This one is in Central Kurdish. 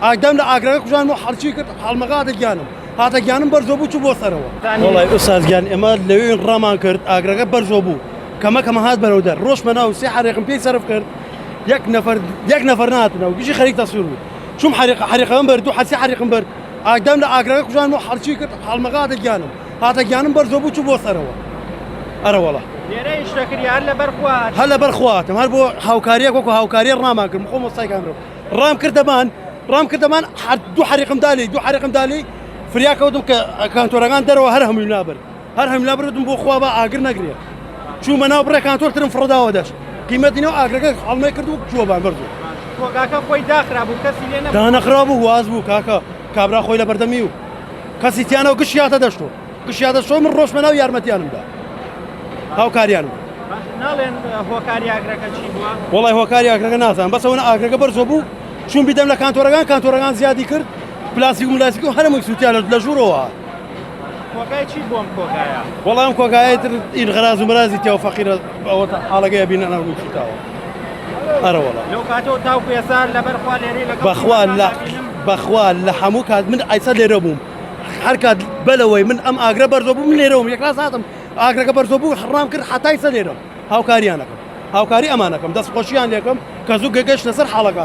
ئاگدام لە ئاگرەکە کوژان و حەڵکی کرد هەڵمەقاتە گیانم هاتە گیانم بەرزۆ بوو چوو بۆ سەرەوە وەڵای ئوستاز گیان ئێمە لەوێن ڕامان کرد ئاگرەکە بەرزۆ بوو کەمە هات بەرەو دەر ڕۆژمە ناو سێ حەرێقم پێی سەرف کرد یەک نەفەر نهاتنەوە گشتی خەریک تەسویر بوو چوم حەریقەکەم بەرد و حەسی حەریقم بەرد ئاگدام لە ئاگرەکە کوژان و حەڵکی کرد هەڵمەقاتە گیانم هاتە گیانم بەرزۆ بوو چوو بۆ سەرەوە ئەرە وەڵا لێرە شتەکردی هەر لەبەر خوات هەر لەبەر خواتم هەر بۆ هاوکاریەک وەکو هاوکاری ڕامان کرد خۆم وەستای کامرم ڕام کردەمان دوو حەریقم دالی فریا کەوتم کە کانتۆرەکان دەرەوە هەر هەمووی نابرد هەر هەمووی نابردم بۆ خوا بە ئاگر نەگرێت چوومە ناو بڕێ کانتۆرترم فڕداوە دەشت قیمەتینەوە ئاگرەکە هەڵمەی کرد و چووەبان بەرزوو کۆگاکە خۆی داخرا بوو کەسی لێ نەبوو دانەخرا بوو واز بوو کاکە کابرا خۆی لە بەردەمی و کەسی تیانەوە گشتیاتە دەشتۆ من ڕۆژمە ناو یارمەتیانمدا هاوکاریانم ناڵێن هۆکاری ئاگرەکە چی بووە وڵای هۆکاری ئاگرەکە نازانم بەسەوە ئاگرەکە بەرزۆ بوو چون بیدەم لە کانتۆرەکان زیادی کرد پلاستیک و ملاسیک و هەرمووی سووتیان لە ژوورەوە کۆگای چی بۆم کۆگایە وەڵام کۆگایە تر ئین غەراز و مرازی تێوە فەقیرە ئەوە حاڵەکەی بینە نەڕووی سوتاوە ئەرە وەڵا لەو کاتەوە تاوکو ێسار لەبەر خوا لێرەی لەگەڵ بەخوا لە هەموو کات من ئایسا لێرە بووم هەر کات بەلەوەی من ئەم ئاگرە بەرزۆ بوو من لێرەوم یەکلاس هاتم ئاگرەکە بەرزۆ بوو حڕام کرد حتای سە لێرەم هاوکاریانەکەم هاوکاری ئەمانەکەم دەستخۆشییان لێکم کە زوو گەگەشت لەسەر حاڵەکات